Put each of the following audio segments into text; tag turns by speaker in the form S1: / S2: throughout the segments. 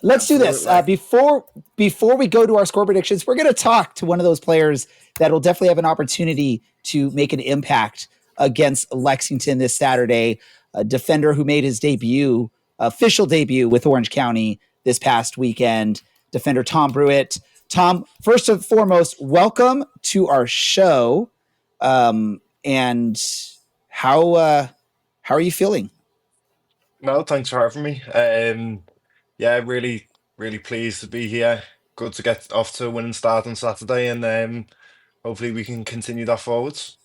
S1: Let's do this.
S2: Absolutely.
S1: Before we go to our score predictions, we're going to talk to one of those players that will definitely have an opportunity to make an impact against Lexington this Saturday. A defender who made his official debut with Orange County this past weekend, defender Tom Brewitt. Tom, first and foremost, welcome to our show. And how are you feeling?
S2: No, thanks for having me. Yeah, really, really pleased to be here. Good to get off to a winning start on Saturday, and hopefully we can continue that forwards.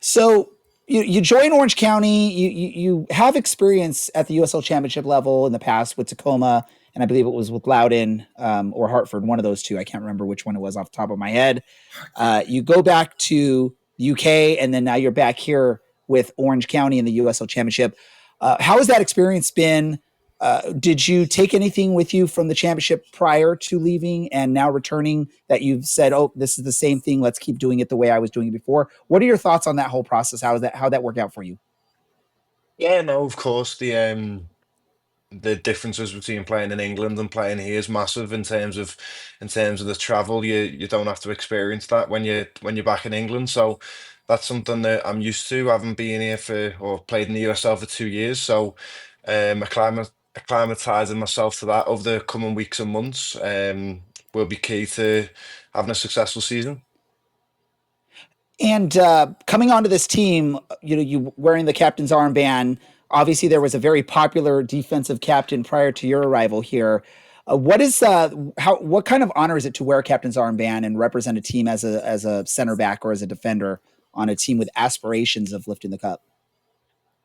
S1: So you join Orange County. You have experience at the USL Championship level in the past with Tacoma, and I believe it was with Loudon or Hartford, one of those two. I can't remember which one it was off the top of my head. You go back to the UK, and then now you're back here with Orange County in the USL Championship. How has that experience been? Did you take anything with you from the championship prior to leaving and now returning that you've said, oh, this is the same thing. Let's keep doing it the way I was doing it before. What are your thoughts on that whole process? How that worked out for you?
S2: Yeah, no, of course the differences between playing in England and playing here is massive in terms of the travel. You don't have to experience that when you're back in England. So that's something that I'm used to. I haven't been here for or played in the USL for 2 years. So acclimatizing myself to that over the coming weeks and months will be key to having a successful season.
S1: And coming onto this team, you wearing the captain's armband. Obviously, there was a very popular defensive captain prior to your arrival here. What kind of honor is it to wear a captain's armband and represent a team as a center back or as a defender on a team with aspirations of lifting the cup?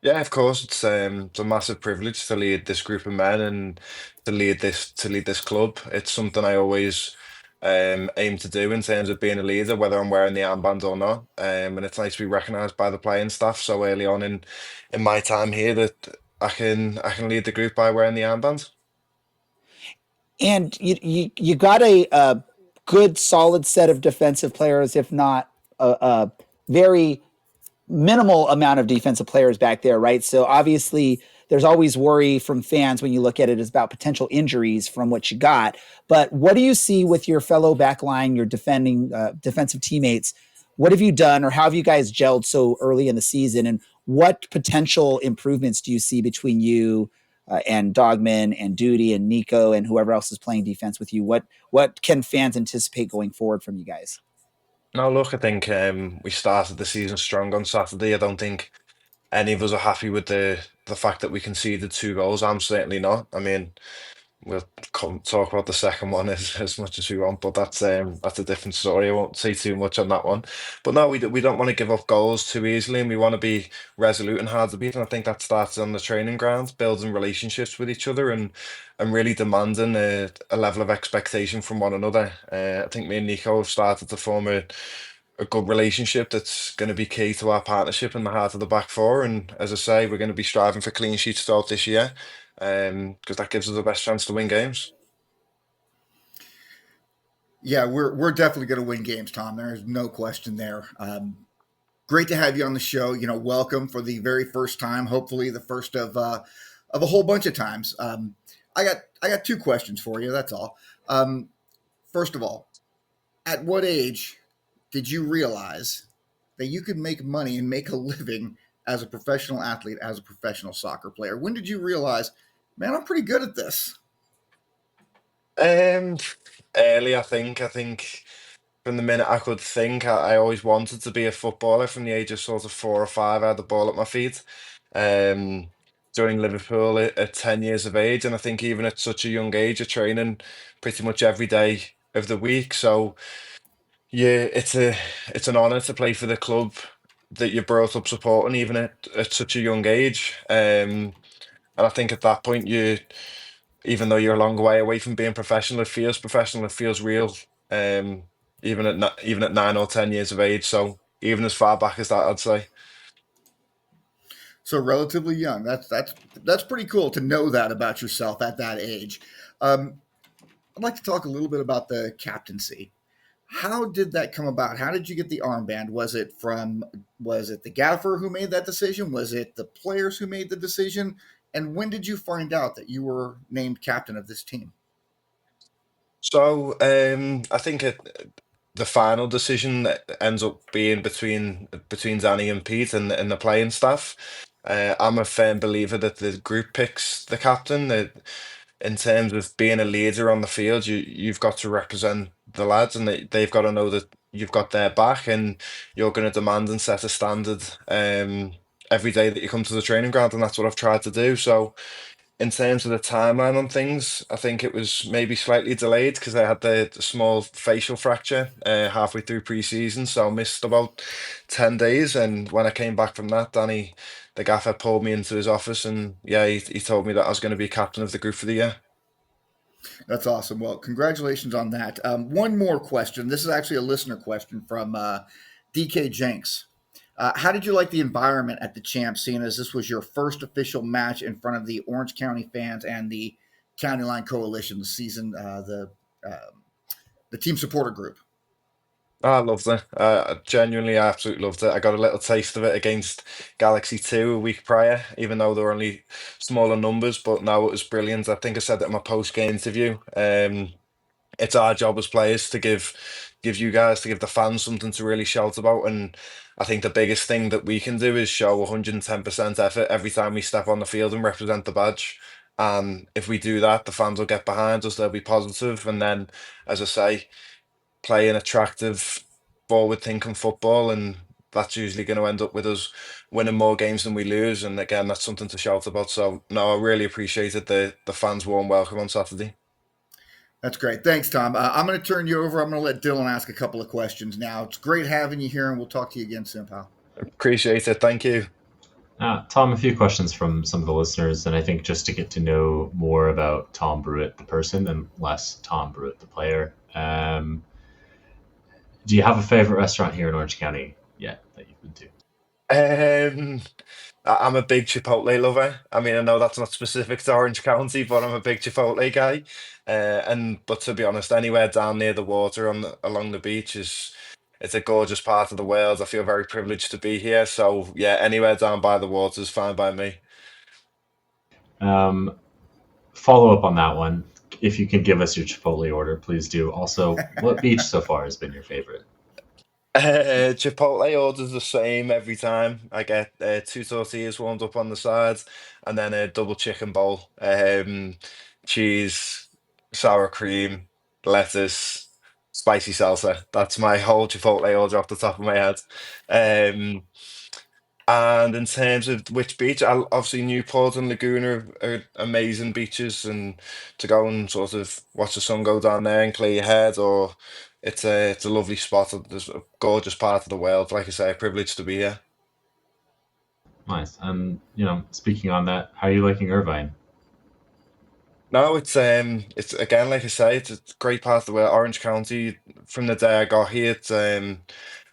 S2: Yeah, of course, it's a massive privilege to lead this group of men and to lead this club. It's something I always aim to do in terms of being a leader, whether I'm wearing the armband or not. And it's nice to be recognised by the playing staff so early on in my time here that I can lead the group by wearing the armband.
S1: And you got a good solid set of defensive players, if not a very minimal amount of defensive players back there, right? So obviously there's always worry from fans when you look at it is about potential injuries from what you got. But what do you see with your fellow backline, your defending defensive teammates? What have you done, or how have you guys gelled so early in the season? And what potential improvements do you see between you and Dogman and Duty and Nico and whoever else is playing defense with you? What can fans anticipate going forward from you guys?
S2: Now, look, I think we started the season strong on Saturday. I don't think any of us are happy with the fact that we conceded 2 goals. I'm certainly not. I mean, we'll talk about the second one as much as we want, but that's a different story. I won't say too much on that one. But no, we don't want to give up goals too easily, and we want to be resolute and hard to beat. And I think that starts on the training ground, building relationships with each other, and really demanding a level of expectation from one another. I think me and Nico have started to form a good relationship that's going to be key to our partnership in the heart of the back four. And as I say, we're going to be striving for clean sheets throughout this year because that gives us the best chance to win games.
S3: Yeah, we're definitely going to win games, Tom. There's no question there. Great to have you on the show. Welcome for the very first time. Hopefully, the first of a whole bunch of times. I got two questions for you. That's all. First of all, at what age did you realize that you could make money and make a living as a professional athlete, as a professional soccer player? When did you realize, man, I'm pretty good at this?
S2: Um, Early, I think. I think from the minute I could think, I always wanted to be a footballer. From the age of sort of 4 or 5, I had the ball at my feet. Um, Joining Liverpool at 10 years of age, and I think even at such a young age, you're training pretty much every day of the week. So yeah, it's an honour to play for the club that you brought up supporting, even at such a young age. And I think at that point, even though you're a long way away from being professional, it feels professional, it feels real. Um, even at 9 or 10 years of age. So even as far back as that, I'd say.
S3: So relatively young. That's pretty cool to know that about yourself at that age. Um, I'd like to talk a little bit about the captaincy. How did that come about? How did you get the armband? Was it the gaffer who made that decision? Was it the players who made the decision? And when did you find out that you were named captain of this team?
S2: So I think the final decision that ends up being between Danny and Pete and the playing staff. I'm a firm believer that the group picks the captain. That in terms of being a leader on the field, you've got to represent the lads, and they've got to know that you've got their back, and you're going to demand and set a standard every day that you come to the training ground, and that's what I've tried to do. So in terms of the timeline on things, I think it was maybe slightly delayed because I had the small facial fracture halfway through pre-season, so I missed about 10 days. And when I came back from that, Danny, the gaffer, pulled me into his office, and yeah, he told me that I was going to be captain of the group for the year.
S3: That's awesome. Well, congratulations on that. One more question. This is actually a listener question from DK Jenks. How did you like the environment at the champ, seeing as this was your first official match in front of the Orange County fans and the County Line Coalition this season, the team supporter group?
S2: I loved it. Genuinely, I absolutely loved it. I got a little taste of it against Galaxy 2 a week prior, even though they were only smaller numbers, but no, it was brilliant. I think I said that in my post-game interview. It's our job as players to give you guys, to give the fans something to really shout about. And I think the biggest thing that we can do is show 110% effort every time we step on the field and represent the badge. And if we do that, the fans will get behind us, they'll be positive, and then, as I say, play an attractive, forward thinking football, and that's usually going to end up with us winning more games than we lose. And again, that's something to shout about. So no, I really appreciated the fans' warm welcome on Saturday.
S3: That's great. Thanks, Tom. I'm going to turn you over. I'm going to let Dylan ask a couple of questions now. It's great having you here, and we'll talk to you again soon, pal.
S2: Appreciate it. Thank you.
S4: Tom, a few questions from some of the listeners, and I think just to get to know more about Tom Brewitt, the person, and less Tom Brewitt, the player. Do you have a favorite restaurant here in Orange County yet that you've been to?
S2: Um, I'm a big Chipotle lover. I mean, I know that's not specific to Orange County, but I'm a big Chipotle guy. But to be honest, anywhere down near the water along the beach is it's a gorgeous part of the world. I feel very privileged to be here. So yeah, anywhere down by the water is fine by me.
S4: Um, Follow up on that one. If you can give us your Chipotle order, please do. Also, what beach so far has been your favorite?
S2: Chipotle orders the same every time. I get two tortillas warmed up on the sides, and then a double chicken bowl, cheese, sour cream, lettuce, spicy salsa. That's my whole Chipotle order off the top of my head. Um, and in terms of which beach, obviously Newport and Laguna are amazing beaches, and to go and sort of watch the sun go down there and clear your head, or it's a lovely spot. It's a gorgeous part of the world. Like I say, a privilege to be here.
S4: Nice. And speaking on that, how are you liking Irvine?
S2: No, it's again, like I say, it's a great part of the world. Orange County, from the day I got here,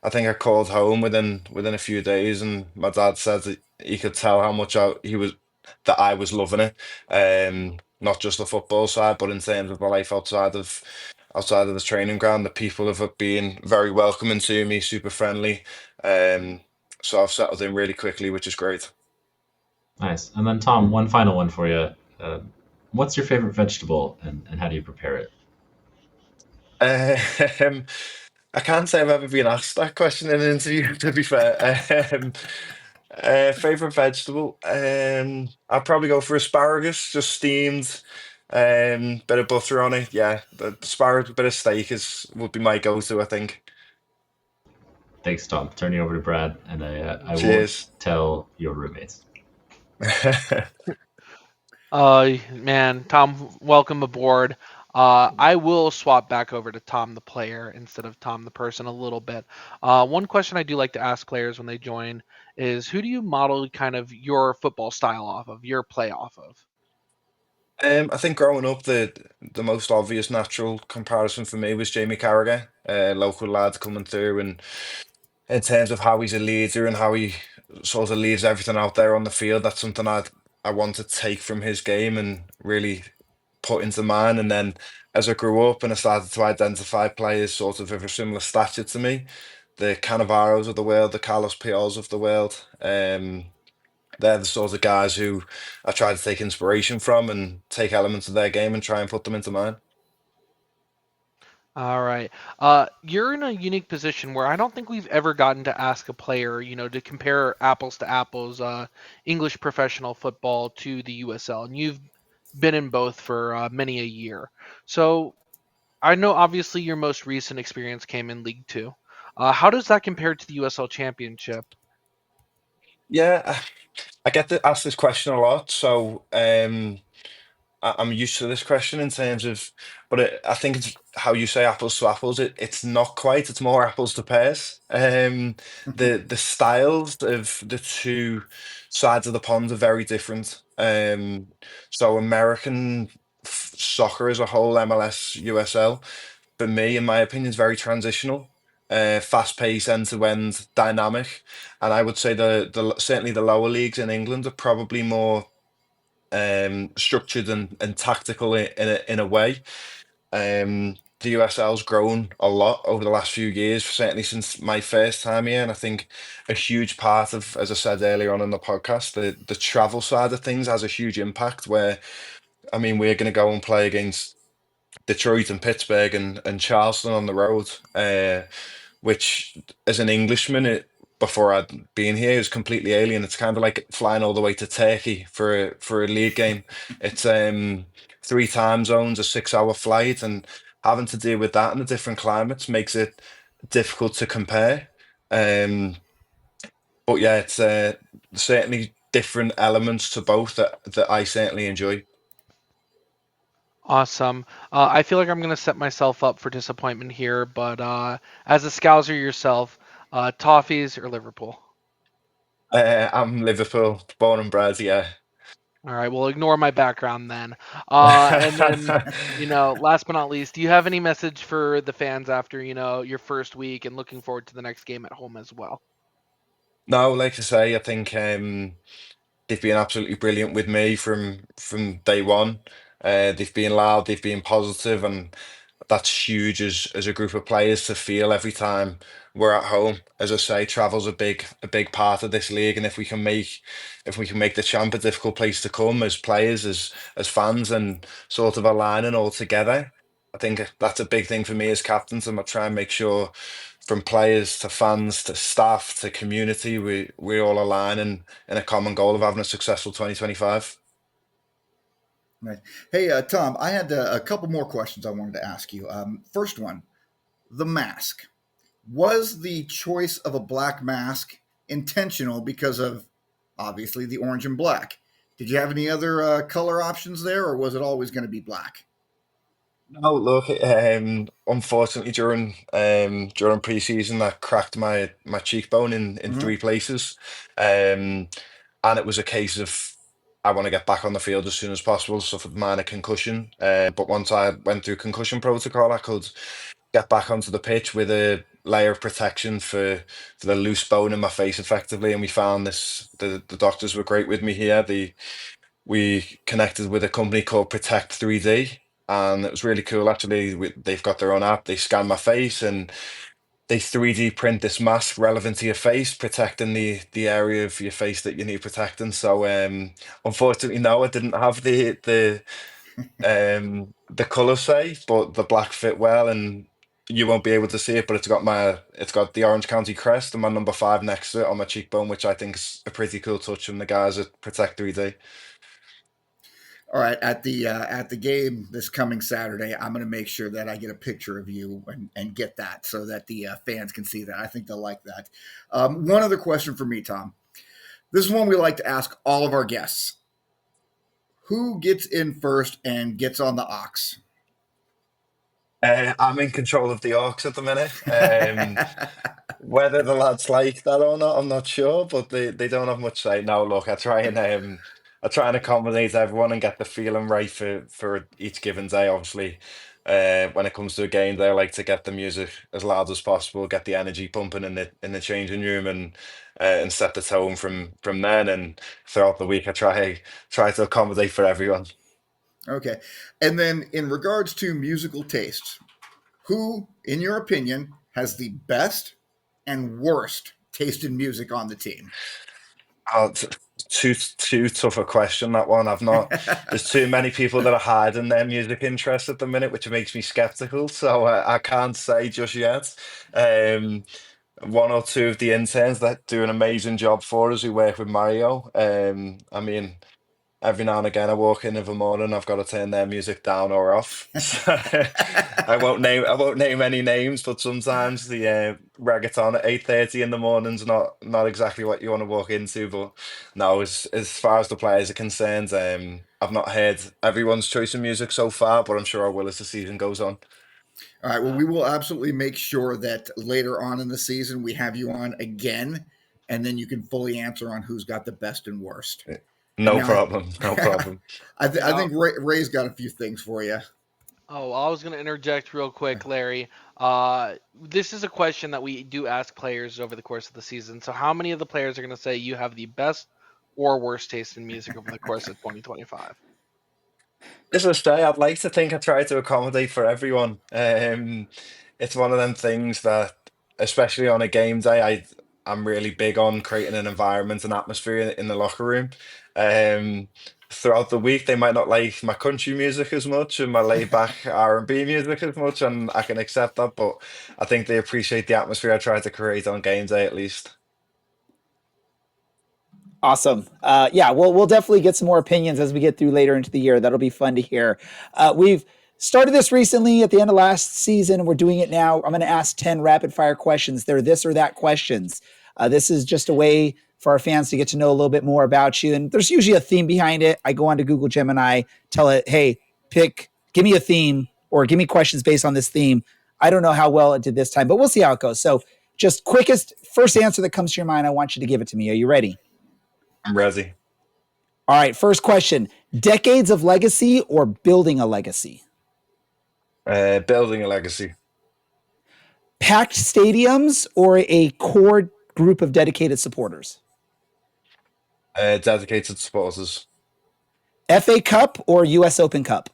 S2: I think I called home within a few days, and my dad said that he could tell how much that I was loving it. Not just the football side, but in terms of the life outside of the training ground. The people have been very welcoming to me, super friendly. Um, so I've settled in really quickly, which is great.
S4: Nice. And then Tom, one final one for you. Uh, what's your favorite vegetable, and how do you prepare it?
S2: Um, I can't say I've ever been asked that question in an interview, to be fair. Favorite vegetable? I'd probably go for asparagus, just steamed. Bit of butter on it. Yeah, the asparagus, bit of steak is would be my go-to, I think.
S4: Thanks, Tom. Turning over to Brad, and I won't
S2: Cheers.
S4: tell your roommates.
S5: Man, Tom, welcome aboard. I will swap back over to Tom the player instead of Tom the person a little bit. One question I do like to ask players when they join is who do you model kind of your football style off of, your play off of?
S2: I think growing up, the most obvious natural comparison for me was Jamie Carragher, local lad coming through, and in terms of how he's a leader and how he sort of leaves everything out there on the field, that's something I want to take from his game and really put into mine. And then as I grew up and I started to identify players sort of of a similar stature to me, the Cannavaros of the world, the Carlos Piols of the world. they're the sort of guys who I try to take inspiration from and take elements of their game and try and put them into mine.
S5: All right. You're in a unique position where I don't think we've ever gotten to ask a player, to compare apples to apples, English professional football to the USL, and you've been in both for many a year. So I know obviously your most recent experience came in League Two. How does that compare to the USL Championship?
S2: Yeah, I get asked this question a lot, so I'm used to this question in terms of, but I think it's how you say apples to apples. It's not quite. It's more apples to pears. The styles of the two sides of the pond are very different. So American soccer as a whole, MLS, USL, for me, in my opinion, is very transitional. Fast paced, end to end, dynamic, and I would say the certainly the lower leagues in England are probably more structured and tactical in a way. The USL's grown a lot over the last few years, certainly since my first time here. And I think a huge part of, as I said earlier on in the podcast, the travel side of things has a huge impact. Where, I mean, we're going to go and play against Detroit and Pittsburgh and Charleston on the road, which as an Englishman, before I'd been here, is completely alien. It's kind of like flying all the way to Turkey for a league game. It's three time zones, a 6 hour flight, and having to deal with that in the different climates makes it difficult to compare. Um, but yeah, it's certainly different elements to both that I certainly enjoy.
S5: Awesome. I feel like I'm going to set myself up for disappointment here, but as a Scouser yourself, Toffees or Liverpool?
S2: I'm Liverpool, born and bred, yeah.
S5: All right, well, ignore my background then. And then, last but not least, do you have any message for the fans after, your first week and looking forward to the next game at home as well?
S2: No, like I say, I think they've been absolutely brilliant with me from day one. They've been loud, they've been positive, and that's huge as a group of players to feel every time we're at home. As I say, travel's a big part of this league, and if we can make the champ a difficult place to come as players, as fans, and sort of aligning all together, I think that's a big thing for me as captain. To try and make sure, from players to fans to staff to community, we all align in a common goal of having a successful 2025.
S3: Right. Hey, Tom, I had a couple more questions I wanted to ask you. First one, the mask. Was the choice of a black mask intentional because of obviously the orange and black? Did you have any other color options there, or was it always going to be black?
S2: No, look, unfortunately during pre-season, I cracked my cheekbone in
S3: Mm-hmm.
S2: three places, um, and it was a case of I want to get back on the field as soon as possible. Suffered minor concussion, but once I went through concussion protocol, I could get back onto the pitch with a layer of protection for the loose bone in my face, effectively. And we found this. The doctors were great with me here. We connected with a company called Protect 3D, and it was really cool. Actually, they've got their own app. They scan my face and they 3D print this mask relevant to your face, protecting the area of your face that you need protecting. So, unfortunately, no, I didn't have the color say, but the black fit well, and you won't be able to see it, but it's got the Orange County crest and my number 5 next to it on my cheekbone, which I think is a pretty cool touch from the guys at Protect 3D.
S3: All right, at the game this coming Saturday, I'm going to make sure that I get a picture of you and get that so that the fans can see that. I think they'll like that. One other question for me, Tom. This is one we like to ask all of our guests. Who gets in first and gets on the ox?
S2: I'm in control of the Orcs at the minute. Whether the lads like that or not, I'm not sure, but they don't have much say. No, look, I try and accommodate everyone and get the feeling right for each given day. Obviously, when it comes to a game day, I like to get the music as loud as possible, get the energy pumping in the changing room, and set the tone from then. And throughout the week, I try to accommodate for everyone.
S3: Okay. And then in regards to musical tastes, who, in your opinion, has the best and worst taste in music on the team?
S2: Oh, too tough a question, that one. I've not. There's too many people that are hiding their music interest at the minute, which makes me skeptical. So I can't say just yet. Um, one or two of the interns that do an amazing job for us who work with Mario. I mean, every now and again I walk in the morning, I've got to turn their music down or off. So I won't name any names, but sometimes the reggaeton at 8:30 in the morning's not exactly what you want to walk into. But no, as far as the players are concerned, I've not heard everyone's choice of music so far, but I'm sure I will as the season goes on.
S3: All right. Well, we will absolutely make sure that later on in the season we have you on again, and then you can fully answer on who's got the best and worst. And
S2: No
S3: now,
S2: problem. No problem.
S3: I
S5: Now,
S3: think Ray's got a few things for you.
S5: oh, I was going to interject real quick, Larry. This is a question that we do ask players over the course of the season. So, how many of the players are going to say you have the best or worst taste in music over the course of 2025?
S2: As I say, I'd like to think I try to accommodate for everyone. It's one of them things that, especially on a game day, I'm really big on creating an environment and atmosphere in the locker room. Um, Throughout the week, they might not like my country music as much and my laid back R&B music as much, and I can accept that. But I think they appreciate the atmosphere I try to create on game day at least.
S1: Awesome. Yeah, we'll definitely get some more opinions as we get through later into the year. That'll be fun to hear. We've started this recently at the end of last season. We're doing it now. I'm going to ask 10 rapid fire questions. They're this or that questions. This is just a way for our fans to get to know a little bit more about you. And there's usually a theme behind it. I go on to Google Gemini, tell it, hey, give me a theme or give me questions based on this theme. I don't know how well it did this time, but we'll see how it goes. So just first answer that comes to your mind, I want you to give it to me. Are you ready?
S2: I'm ready.
S1: All right, first question. Decades of legacy or building a legacy?
S2: Building a legacy.
S1: Packed stadiums or a core group of dedicated supporters?
S2: Dedicated supporters.
S1: FA Cup or US Open Cup?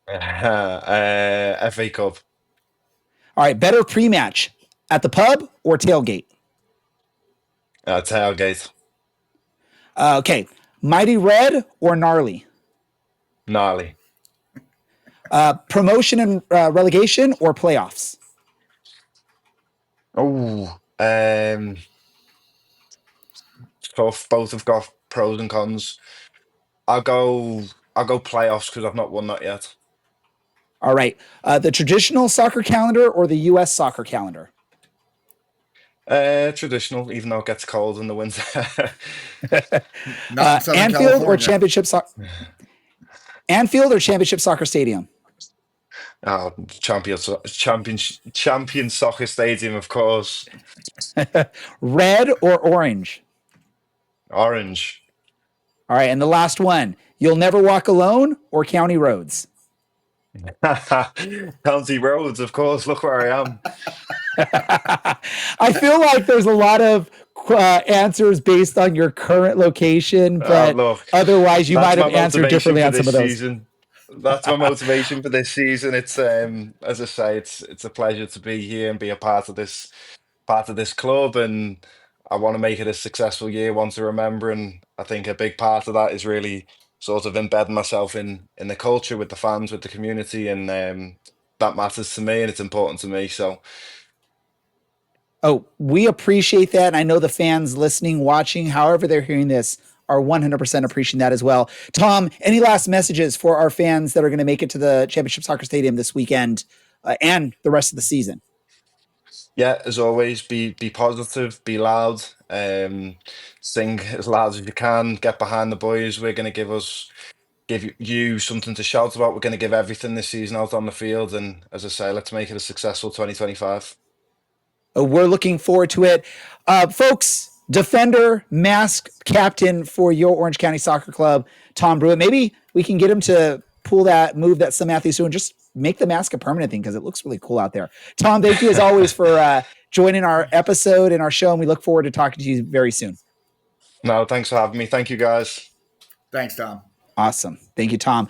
S2: FA Cup.
S1: All right, better pre-match, at the pub or tailgate?
S2: Tailgate.
S1: Okay, Mighty Red or Gnarly?
S2: Gnarly.
S1: Promotion and relegation or playoffs?
S2: Oh, tough. Both have got pros and cons. I'll go. I'll go playoffs because I've not won that yet.
S1: All right, the traditional soccer calendar or the US soccer calendar?
S2: Traditional, even though it gets cold in the winter.
S3: Not in Southern
S1: Anfield or
S3: California.
S1: Anfield or Championship Soccer Stadium?
S2: Oh, champion soccer stadium, of course.
S1: Red or orange?
S2: Orange.
S1: All right, and the last one. You'll Never Walk Alone or County Roads?
S2: County roads, of course. Look where I am.
S1: I feel like there's a lot of answers based on your current location, but
S2: Look,
S1: otherwise you
S2: that's
S1: might have
S2: my
S1: answered
S2: motivation
S1: differently
S2: for
S1: on some
S2: this
S1: of those.
S2: season. That's my motivation for this season. It's as I say, it's a pleasure to be here and be a part of this club, and I want to make it a successful year, one to remember. And I think a big part of that is really sort of embedding myself in the culture with the fans, with the community, and that matters to me and it's important to me. So
S1: Oh, we appreciate that. And I know the fans listening, watching, however they're hearing this, are 100% appreciating that as well. Tom, any last messages for our fans that are going to make it to the Championship Soccer Stadium this weekend and the rest of the season?
S2: yeah, as always, be positive, be loud, sing as loud as you can, get behind the boys. We're going to give you something to shout about. We're going to give everything this season out on the field, and as I say, let's make it a successful 2025.
S1: We're looking forward to it. Folks, defender, mask captain for your Orange County Soccer Club, Tom Brewitt. Maybe we can get him to pull that move that some athletes do and just make the mask a permanent thing because it looks really cool out there. Tom, thank you as always for joining our episode and our show, and we look forward to talking to you very soon.
S2: No, thanks for having me. Thank you, guys.
S3: Thanks, Tom.
S1: Awesome. Thank you, Tom.